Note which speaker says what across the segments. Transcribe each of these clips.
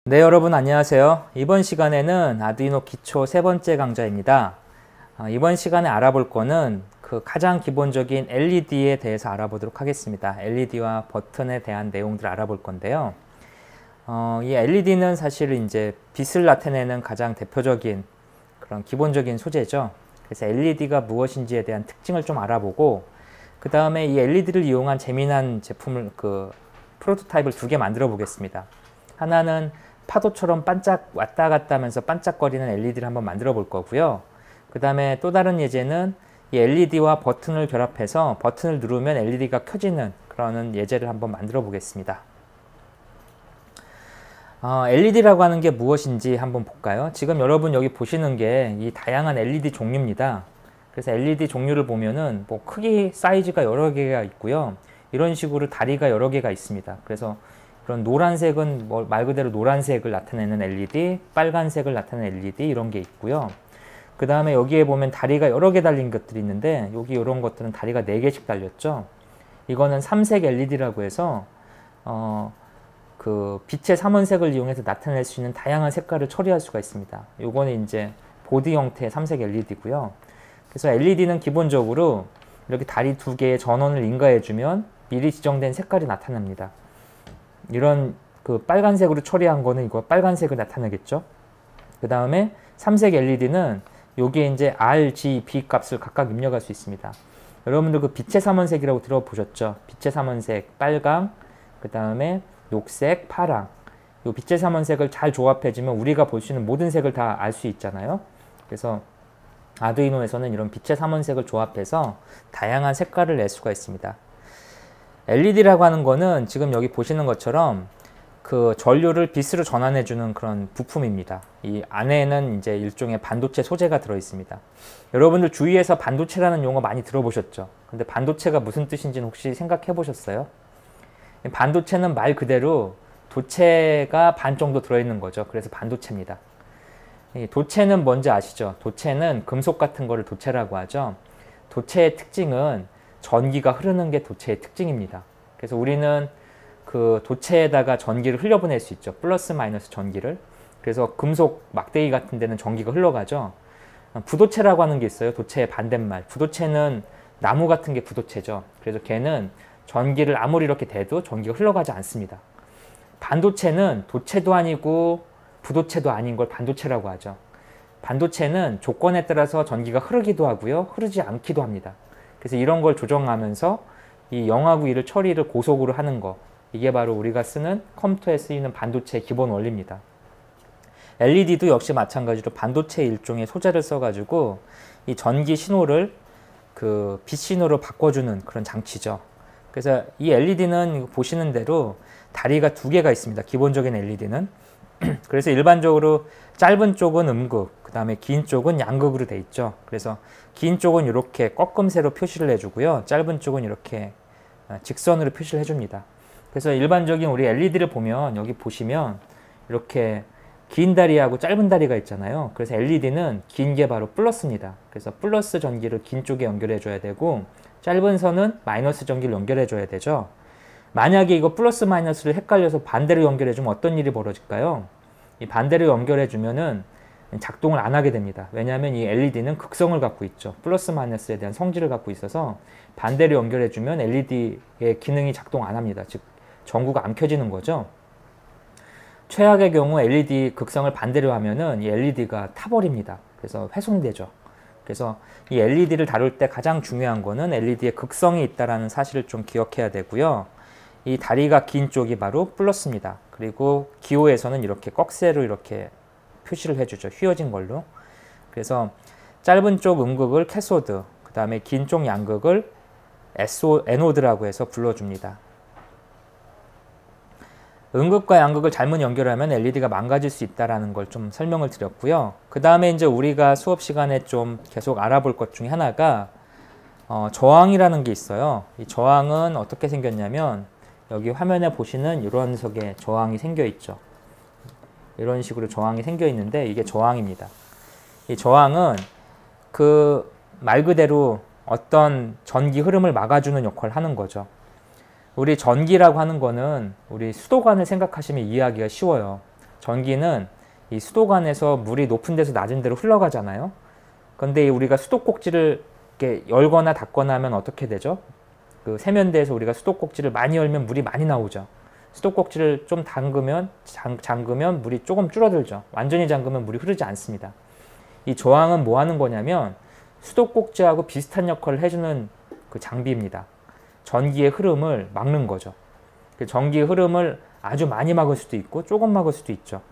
Speaker 1: 네, 여러분 안녕하세요. 이번 시간에는 아두이노 기초 세 번째 강좌입니다. 이번 시간에 알아볼 거는 그 가장 기본적인 LED에 대해서 알아보도록 하겠습니다. LED와 버튼에 대한 내용들을 알아볼 건데요. 이 LED는 사실 이제 빛을 나타내는 가장 대표적인 그런 기본적인 소재죠. 그래서 LED가 무엇인지에 대한 특징을 좀 알아보고, 그 다음에 이 LED를 이용한 재미난 제품을 프로토타입을 두 개 만들어 보겠습니다. 하나는 파도처럼 반짝 왔다 갔다 하면서 반짝거리는 LED를 한번 만들어 볼 거고요. 그 다음에 또 다른 예제는 이 LED와 버튼을 결합해서 버튼을 누르면 LED가 켜지는 그런 예제를 한번 만들어 보겠습니다. LED라고 하는 게 무엇인지 한번 볼까요? 지금 여러분 여기 보시는 게 이 다양한 LED 종류입니다. 그래서 LED 종류를 보면은 뭐 크기 사이즈가 여러 개가 있고요. 이런 식으로 다리가 여러 개가 있습니다. 그래서 그런 노란색은 말 그대로 노란색을 나타내는 LED, 빨간색을 나타내는 LED 이런 게 있고요. 그 다음에 여기에 보면 다리가 여러 개 달린 것들이 있는데, 여기 이런 것들은 다리가 4개씩 달렸죠. 이거는 삼색 LED라고 해서 그 빛의 삼원색을 이용해서 나타낼 수 있는 다양한 색깔을 처리할 수가 있습니다. 요거는 이제 보드 형태의 삼색 LED고요. 그래서 LED는 기본적으로 이렇게 다리 2개의 전원을 인가해주면 미리 지정된 색깔이 나타납니다. 이런 그 빨간색으로 처리한 거는 이거 빨간색을 나타내겠죠. 그 다음에 삼색 LED는 여기에 이제 R, G, B 값을 각각 입력할 수 있습니다. 여러분들 그 빛의 삼원색이라고 들어보셨죠? 빛의 삼원색, 빨강, 그 다음에 녹색, 파랑. 이 빛의 삼원색을 잘 조합해주면 우리가 볼 수 있는 모든 색을 다 알 수 있잖아요. 그래서 아두이노에서는 이런 빛의 삼원색을 조합해서 다양한 색깔을 낼 수가 있습니다. LED라고 하는 거는 지금 여기 보시는 것처럼 그 전류를 빛으로 전환해주는 그런 부품입니다. 이 안에는 이제 일종의 반도체 소재가 들어 있습니다. 여러분들 주위에서 반도체라는 용어 많이 들어보셨죠? 근데 반도체가 무슨 뜻인지는 혹시 생각해 보셨어요? 반도체는 말 그대로 도체가 반 정도 들어있는 거죠. 그래서 반도체입니다. 도체는 뭔지 아시죠? 도체는 금속 같은 거를 도체라고 하죠. 도체의 특징은 전기가 흐르는 게 도체의 특징입니다. 그래서 우리는 그 도체에다가 전기를 흘려보낼 수 있죠. 플러스 마이너스 전기를. 그래서 금속 막대기 같은 데는 전기가 흘러가죠. 부도체라고 하는 게 있어요. 도체의 반대말. 부도체는 나무 같은 게 부도체죠. 그래서 걔는 전기를 아무리 이렇게 대도 전기가 흘러가지 않습니다. 반도체는 도체도 아니고 부도체도 아닌 걸 반도체라고 하죠. 반도체는 조건에 따라서 전기가 흐르기도 하고요. 흐르지 않기도 합니다. 그래서 이런 걸 조정하면서 이 0하고 1을 처리를 고속으로 하는 거, 이게 바로 우리가 쓰는 컴퓨터에 쓰이는 반도체의 기본 원리입니다. LED도 역시 마찬가지로 반도체의 일종의 소재를 써가지고 이 전기 신호를 그 빛 신호로 바꿔주는 그런 장치죠. 그래서 이 LED는 보시는 대로 다리가 2개가 있습니다. 기본적인 LED는. 그래서 일반적으로 짧은 쪽은 음극, 그 다음에 긴 쪽은 양극으로 돼 있죠. 그래서 긴 쪽은 이렇게 꺾음새로 표시를 해주고요. 짧은 쪽은 이렇게 직선으로 표시를 해줍니다. 그래서 일반적인 우리 LED를 보면 여기 보시면 이렇게 긴 다리하고 짧은 다리가 있잖아요. 그래서 LED는 긴 게 바로 플러스입니다. 그래서 플러스 전기를 긴 쪽에 연결해 줘야 되고, 짧은 선은 마이너스 전기를 연결해 줘야 되죠. 만약에 이거 플러스 마이너스를 헷갈려서 반대로 연결해 주면 어떤 일이 벌어질까요? 이 반대로 연결해 주면은 작동을 안 하게 됩니다. 왜냐하면 이 LED는 극성을 갖고 있죠. 플러스 마이너스에 대한 성질을 갖고 있어서 반대로 연결해 주면 LED의 기능이 작동 안 합니다. 즉 전구가 안 켜지는 거죠. 최악의 경우 LED 극성을 반대로 하면은 이 LED가 타버립니다. 그래서 훼손되죠. 그래서 이 LED를 다룰 때 가장 중요한 거는 LED의 극성이 있다는 사실을 좀 기억해야 되고요. 이 다리가 긴 쪽이 바로 플러스입니다. 그리고 기호에서는 이렇게 꺽쇠로 이렇게 표시를 해주죠. 휘어진 걸로. 그래서 짧은 쪽 음극을 캐소드, 그 다음에 긴 쪽 양극을 에노드라고 해서 불러줍니다. 음극과 양극을 잘못 연결하면 LED가 망가질 수 있다는 걸 좀 설명을 드렸고요. 그 다음에 이제 우리가 수업 시간에 좀 계속 알아볼 것 중에 하나가 저항이라는 게 있어요. 이 저항은 어떻게 생겼냐면 여기 화면에 보시는 이런 색의 저항이 생겨 있죠. 이런 식으로 저항이 생겨 있는데 이게 저항입니다. 이 저항은 그 말 그대로 어떤 전기 흐름을 막아주는 역할을 하는 거죠. 우리 전기라고 하는 거는 우리 수도관을 생각하시면 이해하기가 쉬워요. 전기는 이 수도관에서 물이 높은 데서 낮은 데로 흘러가잖아요. 그런데 우리가 수도꼭지를 이렇게 열거나 닫거나 하면 어떻게 되죠? 그 세면대에서 우리가 수도꼭지를 많이 열면 물이 많이 나오죠. 수도꼭지를 좀 잠그면 물이 조금 줄어들죠. 완전히 잠그면 물이 흐르지 않습니다. 이 저항은 뭐 하는 거냐면 수도꼭지하고 비슷한 역할을 해주는 그 장비입니다. 전기의 흐름을 막는 거죠. 전기의 흐름을 아주 많이 막을 수도 있고 조금 막을 수도 있죠.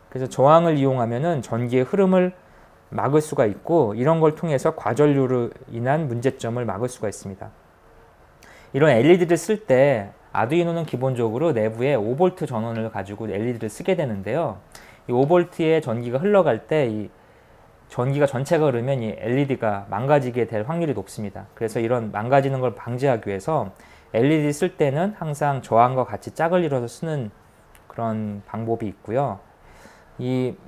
Speaker 1: 그래서 저항을 이용하면은 전기의 흐름을 막을 수가 있고 이런 걸 통해서 과전류로 인한 문제점을 막을 수가 있습니다. 이런 LED를 쓸 때 아두이노는 기본적으로 내부에 5V 전원을 가지고 LED를 쓰게 되는데요. 이 5V의 전기가 흘러갈 때 이 전기가 전체가 흐르면 이 LED가 망가지게 될 확률이 높습니다. 그래서 이런 망가지는 걸 방지하기 위해서 LED 쓸 때는 항상 저항과 같이 짝을 이뤄서 쓰는 그런 방법이 있고요.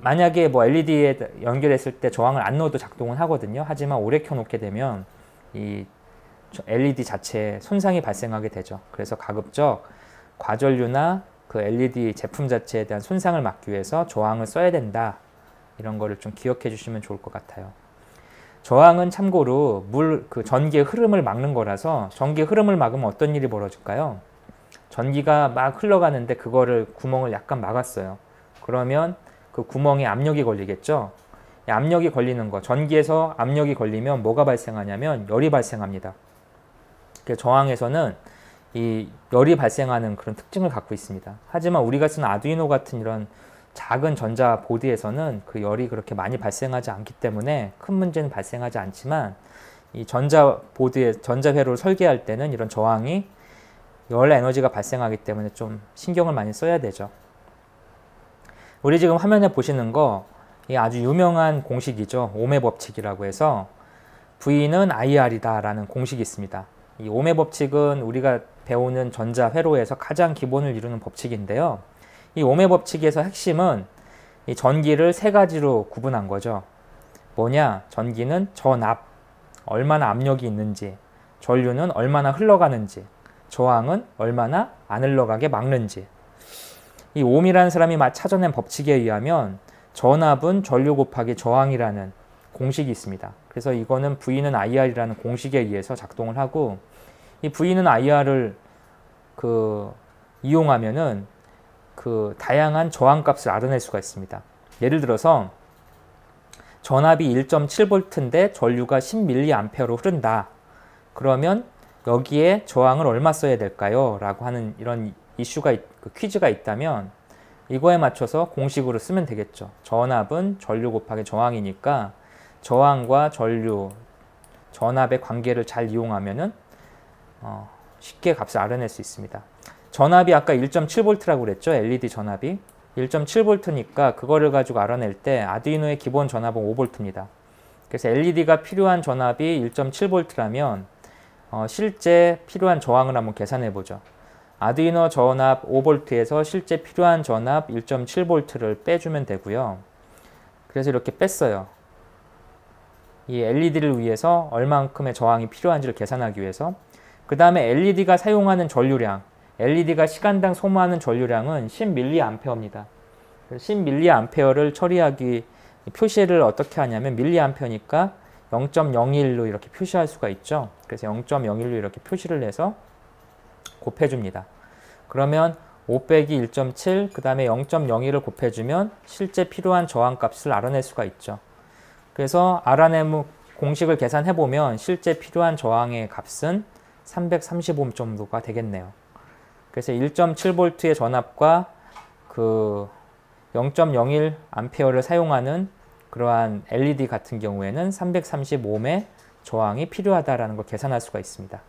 Speaker 1: 만약에 뭐 LED에 연결했을 때 저항을 안 넣어도 작동은 하거든요. 하지만 오래 켜놓게 되면 이 LED 자체에 손상이 발생하게 되죠. 그래서 가급적 과전류나 그 LED 제품 자체에 대한 손상을 막기 위해서 저항을 써야 된다. 이런 거를 좀 기억해 주시면 좋을 것 같아요. 저항은 참고로 그 전기의 흐름을 막는 거라서 전기의 흐름을 막으면 어떤 일이 벌어질까요? 전기가 막 흘러가는데 그거를 구멍을 약간 막았어요. 그러면 그 구멍에 압력이 걸리겠죠? 압력이 걸리는 거, 전기에서 압력이 걸리면 뭐가 발생하냐면 열이 발생합니다. 그래서 저항에서는 이 열이 발생하는 그런 특징을 갖고 있습니다. 하지만 우리가 쓰는 아두이노 같은 이런 작은 전자 보드에서는 그 열이 그렇게 많이 발생하지 않기 때문에 큰 문제는 발생하지 않지만 이 전자 보드에 전자회로를 설계할 때는 이런 저항이 열 에너지가 발생하기 때문에 좀 신경을 많이 써야 되죠. 우리 지금 화면에 보시는 거 이 아주 유명한 공식이죠. 오음의 법칙이라고 해서 V는 IR이다 라는 공식이 있습니다. 이 오음의 법칙은 우리가 배우는 전자 회로에서 가장 기본을 이루는 법칙인데요. 이 오음의 법칙에서 핵심은 이 전기를 세 가지로 구분한 거죠. 뭐냐? 전기는 전압, 얼마나 압력이 있는지, 전류는 얼마나 흘러가는지, 저항은 얼마나 안 흘러가게 막는지. 이 오음이라는 사람이 찾아낸 법칙에 의하면 전압은 전류 곱하기 저항이라는 공식이 있습니다. 그래서 이거는 V는 IR이라는 공식에 의해서 작동을 하고 이 V는 IR을 이용하면은 그 다양한 저항값을 알아낼 수가 있습니다. 예를 들어서 전압이 1.7V인데 전류가 10mA로 흐른다. 그러면 여기에 저항을 얼마 써야 될까요? 라고 하는 이런 퀴즈가 있다면 이거에 맞춰서 공식으로 쓰면 되겠죠. 전압은 전류 곱하기 저항이니까 저항과 전류, 전압의 관계를 잘 이용하면은 쉽게 값을 알아낼 수 있습니다. 전압이 아까 1.7V라고 그랬죠. LED 전압이 1.7V니까 그거를 가지고 알아낼 때 아두이노의 기본 전압은 5V입니다. 그래서 LED가 필요한 전압이 1.7V라면 실제 필요한 저항을 한번 계산해 보죠. 아두이노 전압 5V에서 실제 필요한 전압 1.7V를 빼주면 되고요. 그래서 이렇게 뺐어요. 이 LED를 위해서 얼만큼의 저항이 필요한지를 계산하기 위해서. 그 다음에 LED가 사용하는 전류량, LED가 시간당 소모하는 전류량은 10mA입니다. 10mA를 처리하기 표시를 어떻게 하냐면 mA니까 0.01로 이렇게 표시할 수가 있죠. 그래서 0.01로 이렇게 표시를 해서 곱해줍니다. 그러면 5 빼기 1.7, 그 다음에 0.01을 곱해주면 실제 필요한 저항값을 알아낼 수가 있죠. 그래서 알아내는 공식을 계산해보면 실제 필요한 저항의 값은 330옴 정도가 되겠네요. 그래서 1.7V의 전압과 그 0.01A를 사용하는 그러한 LED 같은 경우에는 330옴의 저항이 필요하다라는 걸 계산할 수가 있습니다.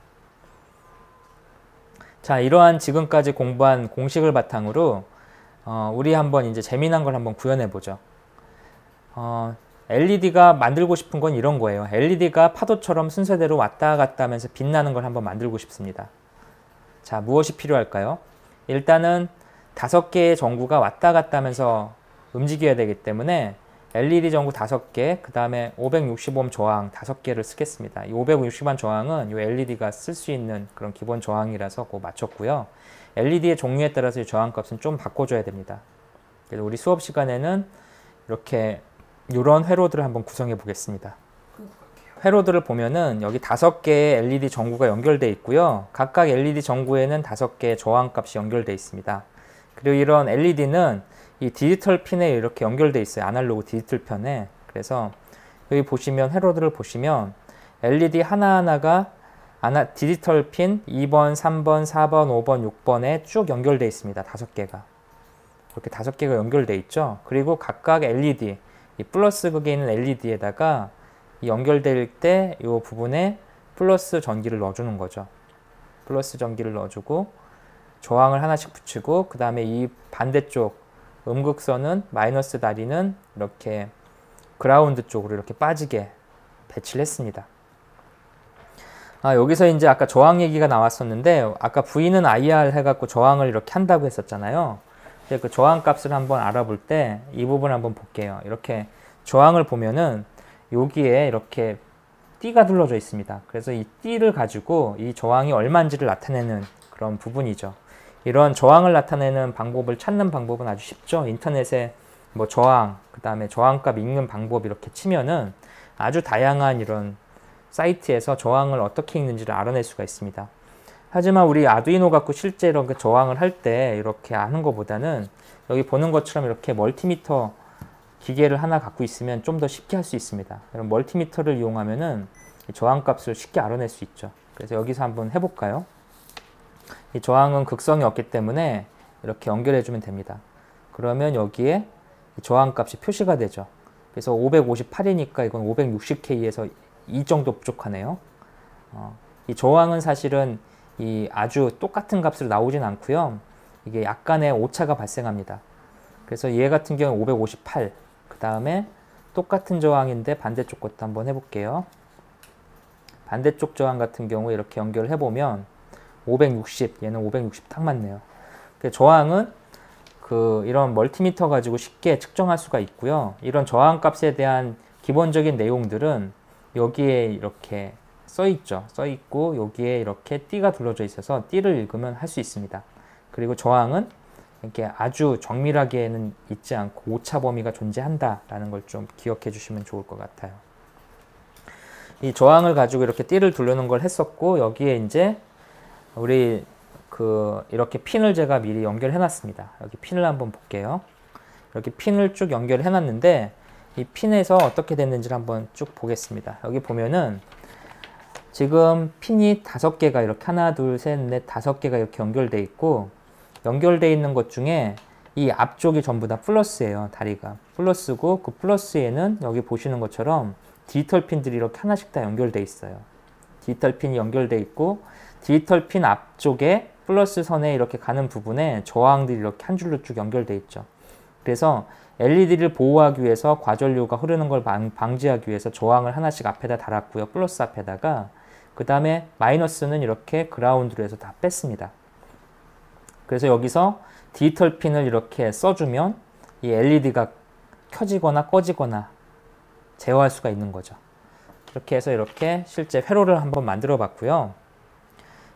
Speaker 1: 자, 이러한 지금까지 공부한 공식을 바탕으로 우리 한번 이제 재미난 걸 한번 구현해 보죠. LED가 만들고 싶은 건 이런 거예요. LED가 파도처럼 순서대로 왔다 갔다 하면서 빛나는 걸 한번 만들고 싶습니다. 자, 무엇이 필요할까요? 일단은 5개의 전구가 왔다 갔다 하면서 움직여야 되기 때문에 LED 전구 5개, 그 다음에 560옴 저항 5개를 쓰겠습니다. 이 560옴 저항은 이 LED가 쓸 수 있는 그런 기본 저항이라서 그거 맞췄고요. LED의 종류에 따라서 이 저항값은 좀 바꿔줘야 됩니다. 그래서 우리 수업 시간에는 이렇게 이런 회로들을 한번 구성해 보겠습니다. 회로들을 보면은 여기 5개의 LED 전구가 연결되어 있고요. 각각 LED 전구에는 5개의 저항값이 연결되어 있습니다. 그리고 이런 LED는 이 디지털 핀에 이렇게 연결되어 있어요. 아날로그 디지털 편에. 그래서 여기 보시면 회로들을 보시면 LED 하나하나가 디지털 핀 2번, 3번, 4번, 5번, 6번에 쭉 연결되어 있습니다. 5개가. 이렇게 5개가 연결되어 있죠. 그리고 각각 LED, 이 플러스 극에 있는 LED에다가 연결될 때 이 부분에 플러스 전기를 넣어주는 거죠. 플러스 전기를 넣어주고 저항을 하나씩 붙이고 그 다음에 이 반대쪽 음극선은 마이너스 다리는 이렇게 그라운드 쪽으로 이렇게 빠지게 배치를 했습니다. 여기서 이제 아까 저항 얘기가 나왔었는데 아까 V는 IR 해갖고 저항을 이렇게 한다고 했었잖아요. 그 저항 값을 한번 알아볼 때 이 부분 한번 볼게요. 이렇게 저항을 보면은 여기에 이렇게 띠가 둘러져 있습니다. 그래서 이 띠를 가지고 이 저항이 얼마인지를 나타내는 그런 부분이죠. 이런 저항을 나타내는 방법을 찾는 방법은 아주 쉽죠. 인터넷에 뭐 저항, 그 다음에 저항값 읽는 방법 이렇게 치면은 아주 다양한 이런 사이트에서 저항을 어떻게 읽는지를 알아낼 수가 있습니다. 하지만 우리 아두이노 갖고 실제 이렇게 저항을 할 때 이렇게 하는 것보다는 여기 보는 것처럼 이렇게 멀티미터 기계를 하나 갖고 있으면 좀 더 쉽게 할 수 있습니다. 이런 멀티미터를 이용하면은 저항값을 쉽게 알아낼 수 있죠. 그래서 여기서 한번 해볼까요? 이 저항은 극성이 없기 때문에 이렇게 연결해 주면 됩니다. 그러면 여기에 저항값이 표시가 되죠. 그래서 558이니까 이건 560K에서 이 정도 부족하네요. 이 저항은 사실은 이 아주 똑같은 값으로 나오진 않고요. 이게 약간의 오차가 발생합니다. 그래서 얘 같은 경우는 558. 그 다음에 똑같은 저항인데 반대쪽 것도 한번 해볼게요. 반대쪽 저항 같은 경우에 이렇게 연결을 해보면 560, 얘는 560 딱 맞네요. 저항은 이런 멀티미터 가지고 쉽게 측정할 수가 있고요. 이런 저항 값에 대한 기본적인 내용들은 여기에 이렇게 써 있죠. 써 있고 여기에 이렇게 띠가 둘러져 있어서 띠를 읽으면 할 수 있습니다. 그리고 저항은 이렇게 아주 정밀하게는 있지 않고 오차 범위가 존재한다라는 걸 좀 기억해 주시면 좋을 것 같아요. 이 저항을 가지고 이렇게 띠를 두르는 걸 했었고 여기에 이제 우리 이렇게 핀을 제가 미리 연결해 놨습니다. 여기 핀을 한번 볼게요. 이렇게 핀을 쭉 연결해 놨는데 이 핀에서 어떻게 됐는지를 한번 쭉 보겠습니다. 여기 보면은 지금 핀이 5개가 이렇게 하나, 둘, 셋, 넷, 5개가 이렇게 연결돼 있고 연결돼 있는 것 중에 이 앞쪽이 전부 다 플러스예요. 다리가 플러스고 그 플러스에는 여기 보시는 것처럼 디지털 핀들이 이렇게 하나씩 다 연결돼 있어요. 디지털 핀이 연결돼 있고 디지털 핀 앞쪽에 플러스 선에 이렇게 가는 부분에 저항들이 이렇게 한 줄로 쭉 연결돼 있죠. 그래서 LED를 보호하기 위해서 과전류가 흐르는 걸 방지하기 위해서 저항을 하나씩 앞에다 달았고요. 플러스 앞에다가 그 다음에 마이너스는 이렇게 그라운드로 해서 다 뺐습니다. 그래서 여기서 디지털 핀을 이렇게 써주면 이 LED가 켜지거나 꺼지거나 제어할 수가 있는 거죠. 이렇게 해서 이렇게 실제 회로를 한번 만들어 봤고요.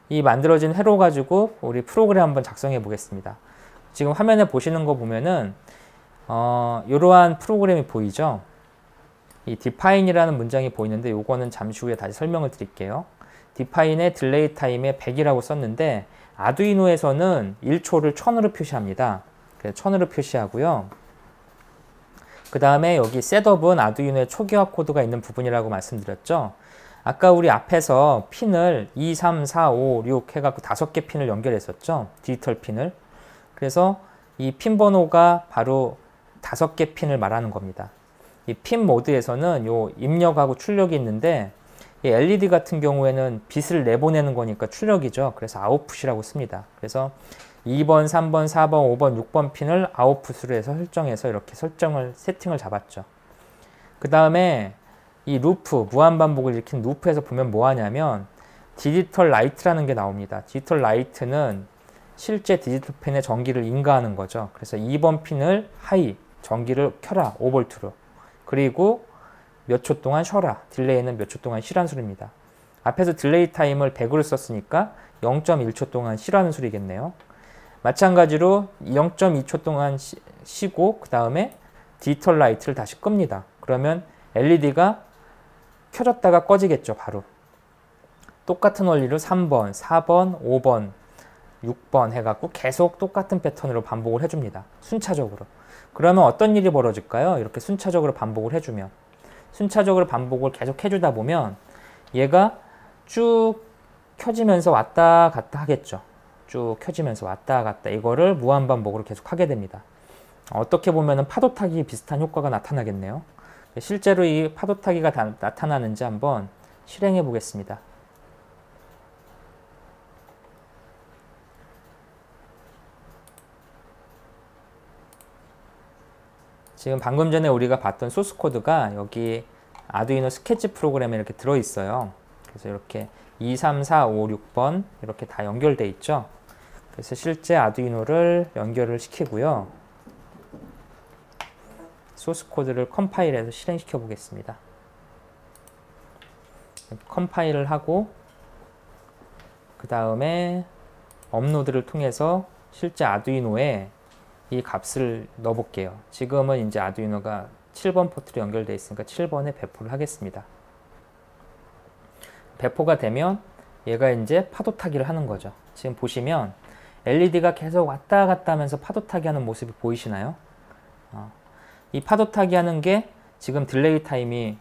Speaker 1: 이 만들어진 회로 가지고 우리 프로그램 한번 작성해 보겠습니다. 지금 화면에 보시는 거 보면은 이러한 프로그램이 보이죠. 이 define이라는 문장이 보이는데 요거는 잠시 후에 다시 설명을 드릴게요. define의 딜레이 타임에 100이라고 썼는데 아두이노에서는 1초를 1000으로 표시합니다. 그래서 1000으로 표시하고요. 그 다음에 여기 셋업은 아두이노의 초기화 코드가 있는 부분이라고 말씀드렸죠. 아까 우리 앞에서 핀을 2, 3, 4, 5, 6 해갖고 5개 핀을 연결했었죠. 디지털 핀을. 그래서 이 핀 번호가 바로 5개 핀을 말하는 겁니다. 이 핀 모드에서는 요 입력하고 출력이 있는데 이 LED 같은 경우에는 빛을 내보내는 거니까 출력이죠. 그래서 아웃풋이라고 씁니다. 그래서 2번, 3번, 4번, 5번, 6번 핀을 아웃풋으로 해서 설정해서 이렇게 세팅을 잡았죠. 그 다음에 이 루프, 무한반복을 일으킨 루프에서 보면 뭐 하냐면 디지털 라이트라는 게 나옵니다. 디지털 라이트는 실제 디지털 핀의 전기를 인가하는 거죠. 그래서 2번 핀을 하이, 전기를 켜라, 5V로. 그리고 몇 초 동안 쉬어라. 딜레이는 몇 초 동안 쉬라는 소리입니다. 앞에서 딜레이 타임을 100으로 썼으니까 0.1초 동안 쉬라는 소리겠네요. 마찬가지로 0.2초 동안 쉬고 그 다음에 디지털 라이트를 다시 끕니다. 그러면 LED가 켜졌다가 꺼지겠죠. 바로 똑같은 원리로 3번, 4번, 5번, 6번 해갖고 계속 똑같은 패턴으로 반복을 해줍니다. 순차적으로. 그러면 어떤 일이 벌어질까요? 이렇게 순차적으로 반복을 해주면, 순차적으로 반복을 계속 해주다 보면 얘가 쭉 켜지면서 왔다 갔다 하겠죠. 쭉 켜지면서 왔다 갔다, 이거를 무한반복으로 계속 하게 됩니다. 어떻게 보면 파도 타기 비슷한 효과가 나타나겠네요. 실제로 이 파도 타기가 나타나는지 한번 실행해 보겠습니다. 지금 방금 전에 우리가 봤던 소스 코드가 여기 아두이노 스케치 프로그램에 이렇게 들어 있어요. 그래서 이렇게 2, 3, 4, 5, 6번 이렇게 다 연결돼 있죠. 그래서 실제 아두이노를 연결을 시키고요. 소스 코드를 컴파일해서 실행시켜 보겠습니다. 컴파일을 하고 그 다음에 업로드를 통해서 실제 아두이노에 이 값을 넣어 볼게요. 지금은 이제 아두이노가 7번 포트로 연결되어 있으니까 7번에 배포를 하겠습니다. 배포가 되면 얘가 이제 파도 타기를 하는 거죠. 지금 보시면 LED가 계속 왔다 갔다 하면서 파도 타기 하는 모습이 보이시나요? 이 파도 타기 하는 게 지금 딜레이 타임이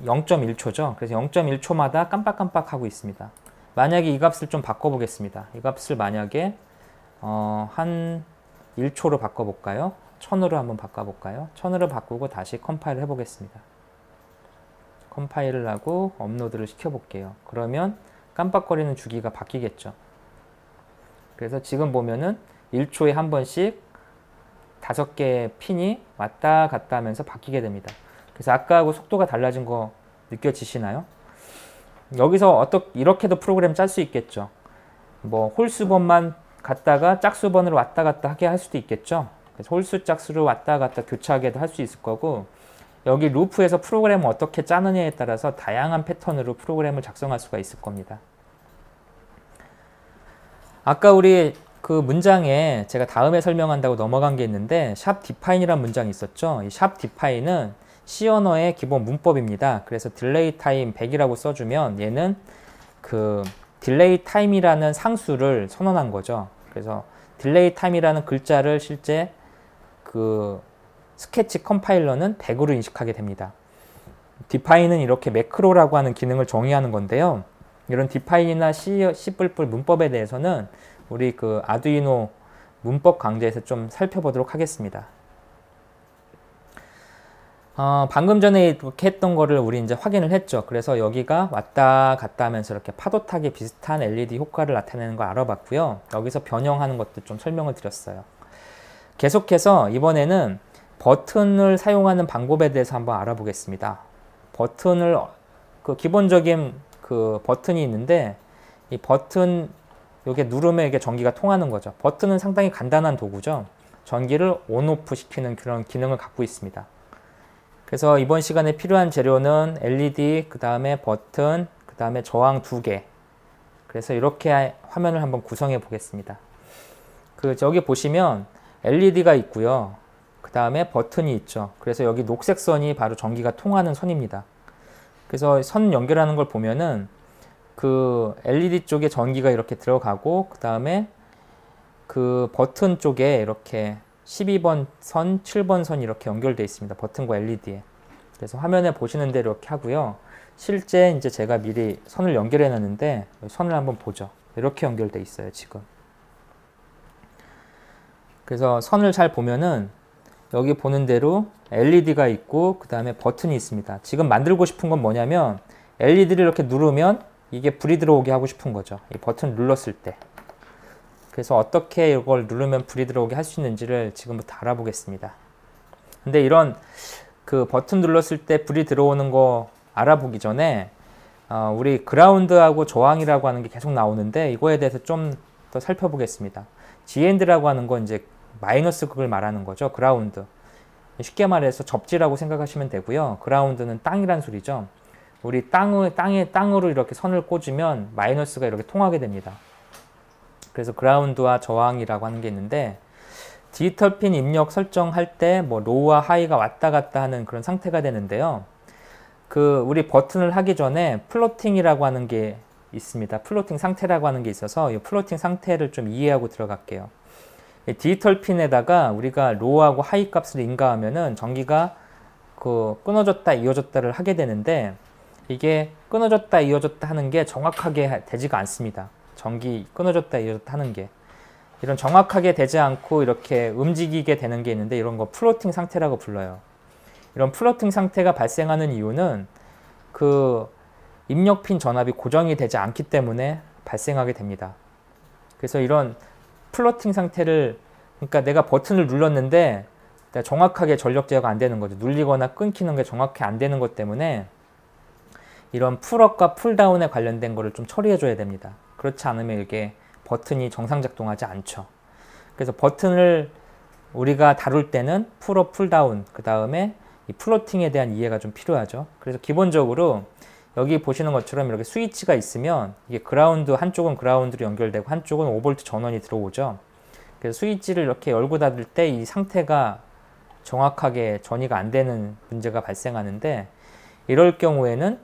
Speaker 1: 0.1초죠. 그래서 0.1초마다 깜빡깜빡 하고 있습니다. 만약에 이 값을 좀 바꿔보겠습니다. 이 값을 만약에 한 1초로 바꿔볼까요? 1000으로 한번 바꿔볼까요? 1000으로 바꾸고 다시 컴파일을 해보겠습니다. 컴파일을 하고 업로드를 시켜볼게요. 그러면 깜빡거리는 주기가 바뀌겠죠. 그래서 지금 보면은 1초에 한 번씩 5개의 핀이 왔다 갔다 하면서 바뀌게 됩니다. 그래서 아까하고 속도가 달라진 거 느껴지시나요? 여기서 이렇게도 프로그램 짤 수 있겠죠. 뭐 홀수번만 갔다가 짝수번으로 왔다 갔다 하게 할 수도 있겠죠. 그래서 홀수 짝수로 왔다 갔다 교차하게도 할 수 있을 거고, 여기 루프에서 프로그램을 어떻게 짜느냐에 따라서 다양한 패턴으로 프로그램을 작성할 수가 있을 겁니다. 아까 우리 그 문장에 제가 다음에 설명한다고 넘어간 게 있는데 샵 디파인이라는 문장이 있었죠. 이 샵 디파인은 C 언어의 기본 문법입니다. 그래서 딜레이 타임 100이라고 써주면 얘는 그 딜레이 타임이라는 상수를 선언한 거죠. 그래서 딜레이 타임이라는 글자를 실제 그 스케치 컴파일러는 100으로 인식하게 됩니다. 디파인은 이렇게 매크로라고 하는 기능을 정의하는 건데요. 이런 디파인이나 C++ 문법에 대해서는 우리 그 아두이노 문법 강좌에서 좀 살펴보도록 하겠습니다. 방금 전에 이렇게 했던 거를 우리 이제 확인을 했죠. 그래서 여기가 왔다 갔다 하면서 이렇게 파도 타기 비슷한 LED 효과를 나타내는 걸 알아봤고요. 여기서 변형하는 것도 좀 설명을 드렸어요. 계속해서 이번에는 버튼을 사용하는 방법에 대해서 한번 알아보겠습니다. 버튼을 그 기본적인 그 버튼이 있는데 이 버튼 요게 누르면 이게 전기가 통하는 거죠. 버튼은 상당히 간단한 도구죠. 전기를 온오프 시키는 그런 기능을 갖고 있습니다. 그래서 이번 시간에 필요한 재료는 LED, 그 다음에 버튼, 그 다음에 저항 2개. 그래서 이렇게 화면을 한번 구성해 보겠습니다. 저기 보시면 LED가 있고요. 그 다음에 버튼이 있죠. 그래서 여기 녹색 선이 바로 전기가 통하는 선입니다. 그래서 선 연결하는 걸 보면은 그 LED 쪽에 전기가 이렇게 들어가고, 그 다음에 그 버튼 쪽에 이렇게 12번 선, 7번 선이 이렇게 연결되어 있습니다. 버튼과 LED에. 그래서 화면에 보시는 대로 이렇게 하고요. 실제 이제 제가 미리 선을 연결해 놨는데 선을 한번 보죠. 이렇게 연결되어 있어요, 지금. 그래서 선을 잘 보면은 여기 보는 대로 LED가 있고 그 다음에 버튼이 있습니다. 지금 만들고 싶은 건 뭐냐면 LED를 이렇게 누르면 이게 불이 들어오게 하고 싶은 거죠. 이 버튼 눌렀을 때. 그래서 어떻게 이걸 누르면 불이 들어오게 할 수 있는지를 지금부터 알아보겠습니다. 근데 이런 그 버튼 눌렀을 때 불이 들어오는 거 알아보기 전에 우리 그라운드하고 저항이라고 하는 게 계속 나오는데 이거에 대해서 좀 더 살펴보겠습니다. GND라고 하는 건 이제 마이너스 극을 말하는 거죠. 그라운드. 쉽게 말해서 접지라고 생각하시면 되고요. 그라운드는 땅이란 소리죠. 우리 땅으로 이렇게 선을 꽂으면 마이너스가 이렇게 통하게 됩니다. 그래서 그라운드와 저항이라고 하는 게 있는데 디지털 핀 입력 설정할 때 뭐 로우와 하이가 왔다 갔다 하는 그런 상태가 되는데요. 우리 버튼을 하기 전에 플로팅이라고 하는 게 있습니다. 플로팅 상태라고 하는 게 있어서 이 플로팅 상태를 좀 이해하고 들어갈게요. 디지털 핀에다가 우리가 로우하고 하이 값을 인가하면은 전기가 끊어졌다 이어졌다를 하게 되는데, 이게 끊어졌다 이어졌다 하는 게 정확하게 되지가 않습니다. 전기 끊어졌다 이어졌다 하는 게 이런 정확하게 되지 않고 이렇게 움직이게 되는 게 있는데, 이런 거 플로팅 상태라고 불러요. 이런 플로팅 상태가 발생하는 이유는 입력핀 전압이 고정이 되지 않기 때문에 발생하게 됩니다. 그래서 이런 플로팅 상태를, 그러니까 내가 버튼을 눌렀는데 정확하게 전력 제어가 안 되는 거죠. 눌리거나 끊기는 게 정확히 안 되는 것 때문에 이런 풀업과 풀다운에 관련된 거를 좀 처리해 줘야 됩니다. 그렇지 않으면 이게 버튼이 정상 작동하지 않죠. 그래서 버튼을 우리가 다룰 때는 풀업, 풀다운, 그 다음에 이 플로팅에 대한 이해가 좀 필요하죠. 그래서 기본적으로 여기 보시는 것처럼 이렇게 스위치가 있으면 이게 한쪽은 그라운드로 연결되고 한쪽은 5V 전원이 들어오죠. 그래서 스위치를 이렇게 열고 닫을 때 이 상태가 정확하게 전이가 안 되는 문제가 발생하는데, 이럴 경우에는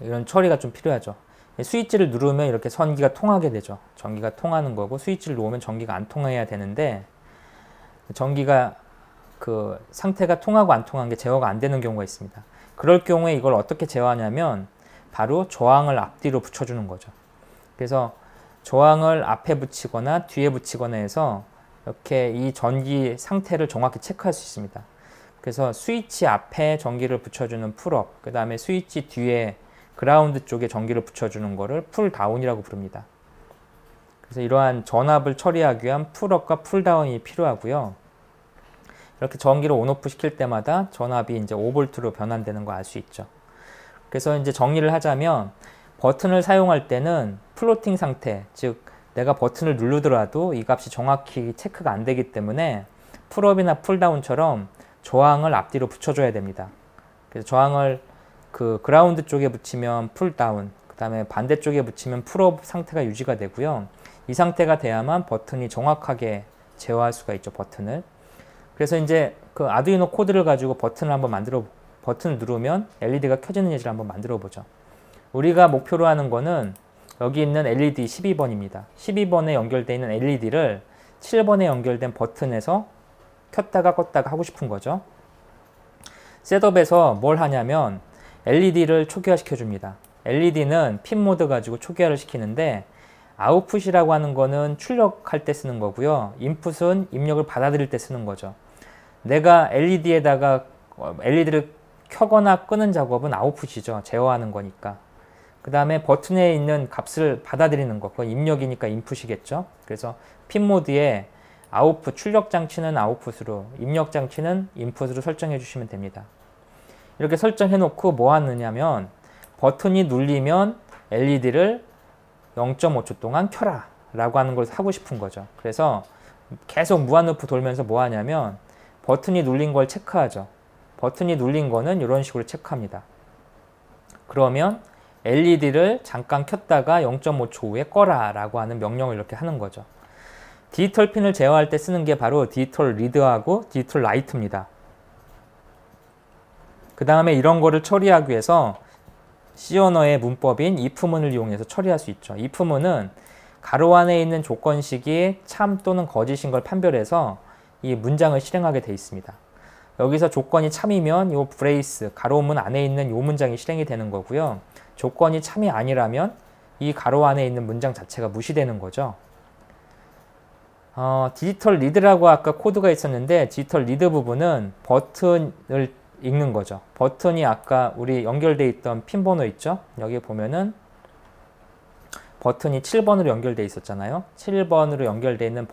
Speaker 1: 이런 처리가 좀 필요하죠. 스위치를 누르면 이렇게 전기가 통하게 되죠. 전기가 통하는 거고, 스위치를 놓으면 전기가 안 통해야 되는데, 전기가 상태가 통하고 안 통한 게 제어가 안 되는 경우가 있습니다. 그럴 경우에 이걸 어떻게 제어하냐면 바로 저항을 앞뒤로 붙여주는 거죠. 그래서 저항을 앞에 붙이거나 뒤에 붙이거나 해서 이렇게 이 전기 상태를 정확히 체크할 수 있습니다. 그래서 스위치 앞에 전기를 붙여주는 풀업, 그 다음에 스위치 뒤에 그라운드 쪽에 전기를 붙여주는 거를 풀다운이라고 부릅니다. 그래서 이러한 전압을 처리하기 위한 풀업과 풀다운이 필요하고요. 이렇게 전기를 온오프 시킬 때마다 전압이 이제 5V로 변환되는 거 알 수 있죠. 그래서 이제 정리를 하자면, 버튼을 사용할 때는 플로팅 상태, 즉 내가 버튼을 누르더라도 이 값이 정확히 체크가 안 되기 때문에 풀업이나 풀다운처럼 저항을 앞뒤로 붙여줘야 됩니다. 그래서 저항을 그라운드 쪽에 붙이면 풀다운, 그 다음에 반대쪽에 붙이면 풀업 상태가 유지가 되고요. 이 상태가 돼야만 버튼이 정확하게 제어할 수가 있죠, 버튼을. 그래서 이제 아두이노 코드를 가지고 버튼을 누르면 LED가 켜지는 예제를 한번 만들어 보죠. 우리가 목표로 하는 거는 여기 있는 LED 12번입니다. 12번에 연결되어 있는 LED를 7번에 연결된 버튼에서 켰다가 껐다가 하고 싶은 거죠. 셋업에서 뭘 하냐면 LED를 초기화 시켜줍니다. LED는 핀 모드 가지고 초기화를 시키는데, 아웃풋이라고 하는 거는 출력할 때 쓰는 거고요. 인풋은 입력을 받아들일 때 쓰는 거죠. 내가 LED에다가 LED를 켜거나 끄는 작업은 아웃풋이죠. 제어하는 거니까. 그 다음에 버튼에 있는 값을 받아들이는 거, 그건 입력이니까 인풋이겠죠. 그래서 핀 모드에 아웃풋, 출력 장치는 아웃풋으로, 입력 장치는 인풋으로 설정해 주시면 됩니다. 이렇게 설정해 놓고 뭐 하느냐면, 버튼이 눌리면 LED를 0.5초 동안 켜라 라고 하는 걸 하고 싶은 거죠. 그래서 계속 무한루프 돌면서 뭐 하냐면 버튼이 눌린 걸 체크하죠. 버튼이 눌린 거는 이런 식으로 체크합니다. 그러면 LED를 잠깐 켰다가 0.5초 후에 꺼라 라고 하는 명령을 이렇게 하는 거죠. 디지털 핀을 제어할 때 쓰는 게 바로 디지털 리드하고 디지털 라이트입니다. 그 다음에 이런 거를 처리하기 위해서 C 언어의 문법인 if문을 이용해서 처리할 수 있죠. if문은 가로 안에 있는 조건식이 참 또는 거짓인 걸 판별해서 이 문장을 실행하게 되어 있습니다. 여기서 조건이 참이면 이 브레이스, 가로문 안에 있는 이 문장이 실행이 되는 거고요. 조건이 참이 아니라면 이 가로 안에 있는 문장 자체가 무시되는 거죠. 디지털 리드라고 아까 코드가 있었는데, 디지털 리드 부분은 버튼을 읽는 거죠. 버튼이 아까 우리 연결되어 있던 핀 번호 있죠? 여기 보면은 버튼이 7번으로 연결되어 있었잖아요. 7번으로 연결되어 있는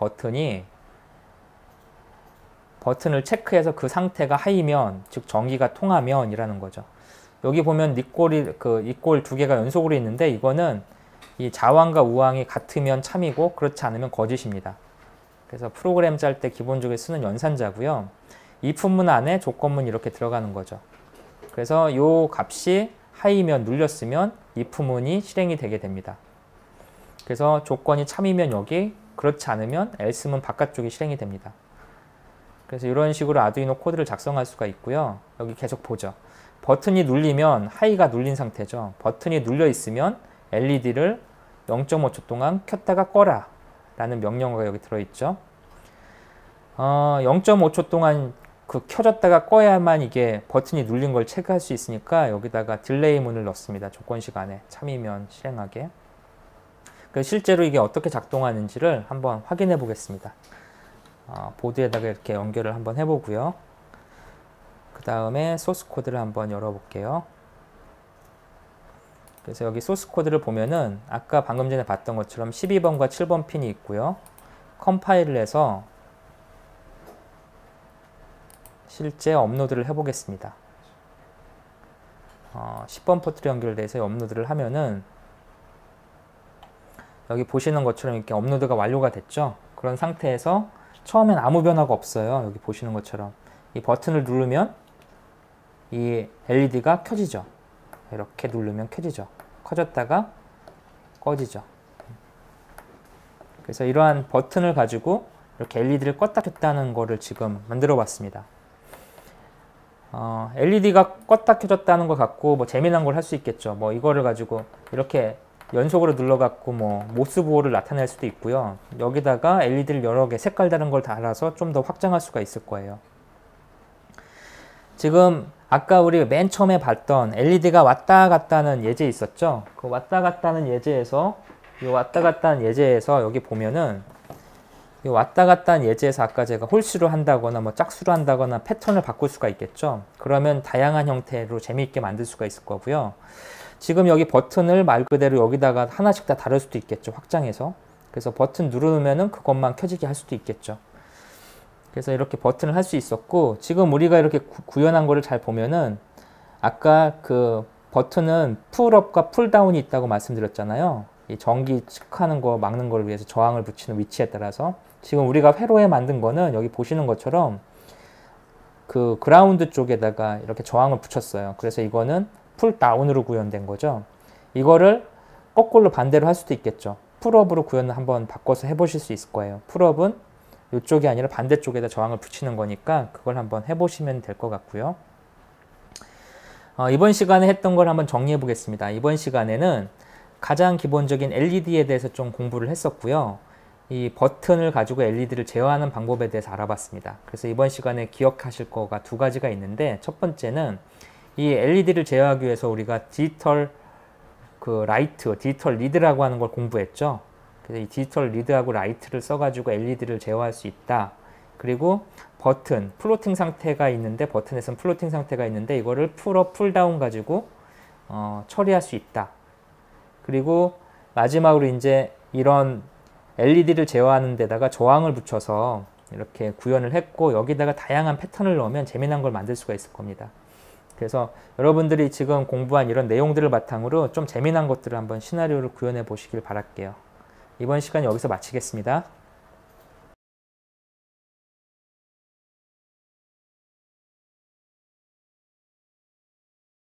Speaker 1: 버튼을 체크해서 그 상태가 하이면, 즉 전기가 통하면 이라는 거죠. 여기 보면 이꼴 두 개가 연속으로 있는데, 이거는 이 좌왕과 우왕이 같으면 참이고 그렇지 않으면 거짓입니다. 그래서 프로그램 짤 때 기본적으로 쓰는 연산자고요. if문 안에 조건문이 이렇게 들어가는 거죠. 그래서 이 값이 하이면, 눌렸으면 if문이 실행이 되게 됩니다. 그래서 조건이 참이면 여기, 그렇지 않으면 else면 바깥쪽이 실행이 됩니다. 그래서 이런 식으로 아두이노 코드를 작성할 수가 있고요. 여기 계속 보죠. 버튼이 눌리면 하이가 눌린 상태죠. 버튼이 눌려 있으면 LED를 0.5초 동안 켰다가 꺼라 라는 명령어가 여기 들어있죠. 0.5초 동안 켜졌다가 꺼야만 이게 버튼이 눌린 걸 체크할 수 있으니까 여기다가 딜레이 문을 넣습니다. 조건식 안에 참이면 실행하게. 실제로 이게 어떻게 작동하는지를 한번 확인해 보겠습니다. 보드에다가 이렇게 연결을 한번 해보고요. 그 다음에 소스 코드를 한번 열어볼게요. 그래서 여기 소스 코드를 보면은 아까 방금 전에 봤던 것처럼 12번과 7번 핀이 있고요. 컴파일을 해서 실제 업로드를 해보겠습니다. 10번 포트로 연결돼서 업로드를 하면은 여기 보시는 것처럼 이렇게 업로드가 완료가 됐죠. 그런 상태에서 처음엔 아무 변화가 없어요. 여기 보시는 것처럼 이 버튼을 누르면 이 LED가 켜지죠. 이렇게 누르면 켜지죠. 커졌다가 꺼지죠. 그래서 이러한 버튼을 가지고 이렇게 LED를 껐다 켰다 하는 거를 지금 만들어 봤습니다. LED가 껐다 켜졌다는 거 갖고 뭐 재미난 걸 할 수 있겠죠. 뭐 이거를 가지고 이렇게 연속으로 눌러 갖고 뭐 모스 부호를 나타낼 수도 있고요. 여기다가 LED를 여러 개 색깔 다른 걸 달아서 좀 더 확장할 수가 있을 거예요. 지금 아까 우리 맨 처음에 봤던 LED가 왔다 갔다 하는 예제 있었죠. 그 왔다 갔다 하는 예제에서 이 왔다 갔다 하는 예제에서 여기 보면은 이 왔다 갔다 하는 예제에서 아까 제가 홀수로 한다거나 뭐 짝수로 한다거나 패턴을 바꿀 수가 있겠죠. 그러면 다양한 형태로 재미있게 만들 수가 있을 거고요. 지금 여기 버튼을 말 그대로 여기다가 하나씩 다 다를 수도 있겠죠. 확장해서. 그래서 버튼 누르면은 그것만 켜지게 할 수도 있겠죠. 그래서 이렇게 버튼을 할 수 있었고, 지금 우리가 이렇게 구현한 거를 잘 보면은 아까 그 버튼은 풀업과 풀다운이 있다고 말씀드렸잖아요. 이 전기 측하는 거 막는 걸 위해서 저항을 붙이는 위치에 따라서 지금 우리가 회로에 만든 거는 여기 보시는 것처럼 그 그라운드 쪽에다가 이렇게 저항을 붙였어요. 그래서 이거는 풀다운으로 구현된 거죠. 이거를 거꾸로 반대로 할 수도 있겠죠. 풀업으로 구현을 한번 바꿔서 해보실 수 있을 거예요. 풀업은 이쪽이 아니라 반대쪽에다 저항을 붙이는 거니까 그걸 한번 해보시면 될 것 같고요. 이번 시간에 했던 걸 한번 정리해 보겠습니다. 이번 시간에는 가장 기본적인 LED에 대해서 좀 공부를 했었고요. 이 버튼을 가지고 LED를 제어하는 방법에 대해서 알아봤습니다. 그래서 이번 시간에 기억하실 거가 두 가지가 있는데, 첫 번째는 이 LED를 제어하기 위해서 우리가 디지털 라이트, 디지털 리드라고 하는 걸 공부했죠. 그래서 이 디지털 리드하고 라이트를 써가지고 LED를 제어할 수 있다. 그리고 버튼, 플로팅 상태가 있는데, 버튼에서는 플로팅 상태가 있는데 이거를 풀업, 풀다운 가지고 처리할 수 있다. 그리고 마지막으로 이제 이런 LED를 제어하는 데다가 저항을 붙여서 이렇게 구현을 했고, 여기다가 다양한 패턴을 넣으면 재미난 걸 만들 수가 있을 겁니다. 그래서 여러분들이 지금 공부한 이런 내용들을 바탕으로 좀 재미난 것들을 한번 시나리오를 구현해 보시길 바랄게요. 이번 시간 여기서 마치겠습니다.